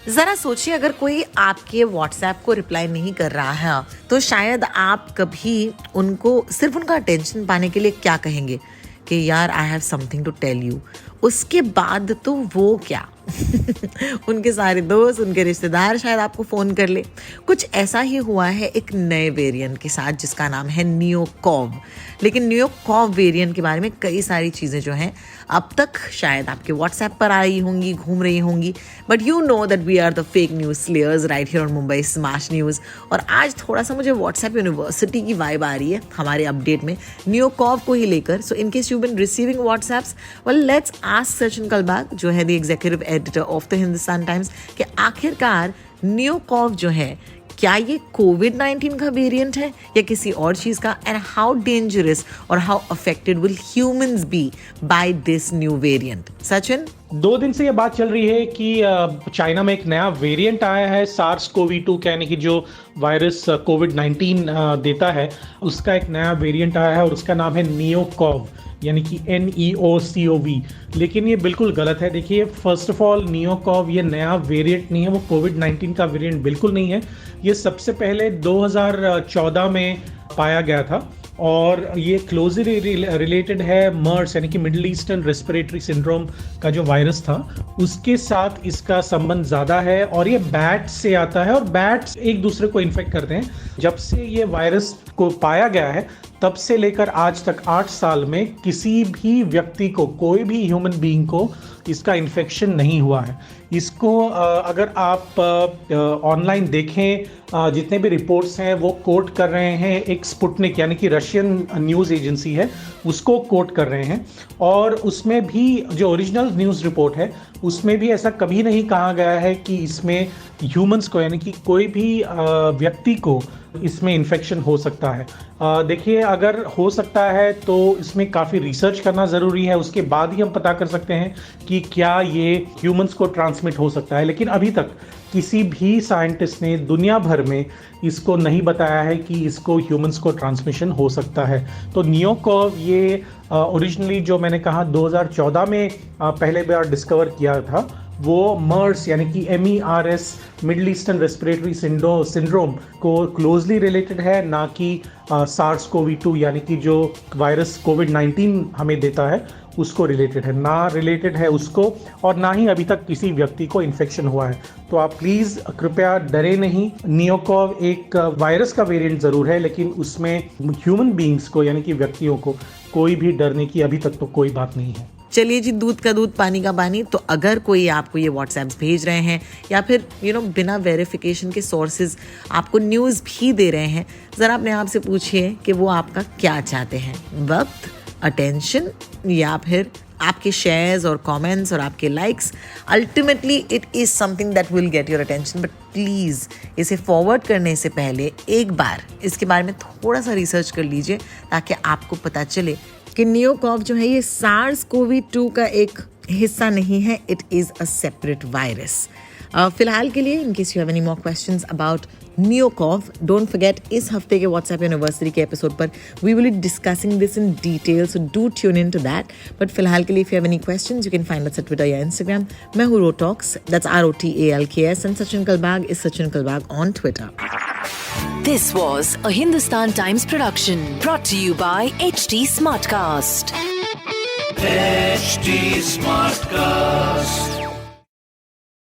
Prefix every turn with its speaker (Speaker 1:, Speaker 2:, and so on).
Speaker 1: जरा सोचिए, अगर कोई आपके व्हाट्सएप को रिप्लाई नहीं कर रहा है तो शायद आप कभी उनको सिर्फ उनका अटेंशन पाने के लिए क्या कहेंगे कि यार I have something to tell you. उसके बाद तो वो क्या उनके सारे दोस्त, उनके रिश्तेदार शायद आपको फ़ोन कर ले। कुछ ऐसा ही हुआ है एक नए वेरिएंट के साथ जिसका नाम है नियोकॉव। लेकिन नियोकॉव वेरिएंट के बारे में कई सारी चीज़ें जो हैं अब तक शायद आपके व्हाट्सएप पर आई होंगी, घूम रही होंगी, but you know that we are the fake news slayers right here on Mumbai smash news. और आज थोड़ा सा मुझे व्हाट्सएप यूनिवर्सिटी की वाइब आ रही है हमारे अपडेट में नियोकॉव को ही लेकर। So in case you been receiving WhatsApps, well let's ask Sachin Kalbag जो है the executive editor of the Hindustan Times कि आखिरकार नियोकॉव जो है क्या ये कोविड-19 का वेरिएंट है या किसी और चीज का, एंड हाउ डेंजरस और how affected will humans be by this new variant. Sachin,
Speaker 2: 2 दिन से ये बात चल रही है कि चाइना में एक नया वेरिएंट आया है SARS-CoV-2 यानी कि जो वायरस कोविड-19 देता है, उसका एक नया वेरिएंट आया है और उसका नाम है नियोकॉव यानी कि NEOCOV। लेकिन ये बिल्कुल गलत है। देखिए, फर्स्ट ऑफ ऑल नियोकॉव ये नया वेरिएंट नहीं है, वो कोविड-19 का वेरिएंट बिल्कुल नहीं है। ये सबसे पहले 2014 में पाया गया था और ये क्लोजली रिलेटेड है मर्स यानी कि मिडिल ईस्टर्न रेस्पिरेटरी सिंड्रोम का जो वायरस था उसके साथ इसका संबंध ज़्यादा है और ये बैट से आता है और बैट्स एक दूसरे को इन्फेक्ट करते हैं। जब से ये वायरस को पाया गया है तब से लेकर आज तक 8 साल में किसी भी व्यक्ति को, कोई भी ह्यूमन बीइंग को इसका इन्फेक्शन नहीं हुआ है। इसको अगर आप ऑनलाइन देखें, जितने भी रिपोर्ट्स हैं वो कोट कर रहे हैं एक स्पुटनिक यानी कि रशियन न्यूज़ एजेंसी है, उसको कोट कर रहे हैं। और उसमें भी जो ओरिजिनल न्यूज़ रिपोर्ट है उसमें भी ऐसा कभी नहीं कहा गया है कि इसमें ह्यूमंस को यानी कि कोई भी व्यक्ति को इसमें इन्फेक्शन हो सकता है। देखिए, अगर हो सकता है तो इसमें काफ़ी रिसर्च करना ज़रूरी है, उसके बाद ही हम पता कर सकते हैं कि क्या ये ह्यूमंस को ट्रांसमिट हो सकता है। लेकिन अभी तक किसी भी साइंटिस्ट ने दुनिया भर में इसको नहीं बताया है कि इसको ह्यूमंस को ट्रांसमिशन हो सकता है। तो नियोकॉव ये ओरिजिनली जो मैंने कहा 2014 में पहले बार डिस्कवर किया था, वो मर्स यानी कि MERS middle eastern respiratory syndrome को क्लोजली रिलेटेड है, ना कि SARS-CoV-2 यानी कि जो वायरस कोविड-19 हमें देता है उसको रिलेटेड है, ना रिलेटेड है उसको, और ना ही अभी तक किसी व्यक्ति को इन्फेक्शन हुआ है। तो आप प्लीज़ कृपया डरे नहीं। नियोकॉव एक वायरस का वेरिएंट ज़रूर है लेकिन उसमें ह्यूमन बीइंग्स को यानी कि व्यक्तियों को कोई भी डरने की अभी तक तो कोई बात नहीं है।
Speaker 1: चलिए जी, दूध का दूध पानी का पानी। तो अगर कोई आपको ये व्हाट्सएप्स भेज रहे हैं या फिर बिना वेरिफिकेशन के सोर्सेज आपको न्यूज़ भी दे रहे हैं, ज़रा अपने आप से पूछिए कि वो आपका क्या चाहते हैं, वक्त, अटेंशन या फिर आपके शेयर्स और कमेंट्स और आपके likes. Ultimately it is something that will get your attention, but please इसे फॉरवर्ड करने से पहले एक बार इसके बारे में थोड़ा सा रिसर्च कर लीजिए ताकि आपको पता चले कि नियोकॉव जो है ये SARS-CoV-2 का एक हिस्सा नहीं है, it is a separate virus. फिलहाल के लिए, in case you have any more questions about NeoCoV, don't forget इस हफ्ते के व्हाट्सएप यूनिवर्सिटी के एपिसोड पर we will be discussing this in detail, so do tune in to that. But फिलहाल के लिए if you have any questions you can find us at Twitter या Instagram. मैं हूँ Rotalks, that's ROTALKS, and Sachin Kalbag is Sachin Kalbag on Twitter.
Speaker 3: This was a Hindustan Times production brought to you by HT Smartcast.
Speaker 4: HT Smartcast.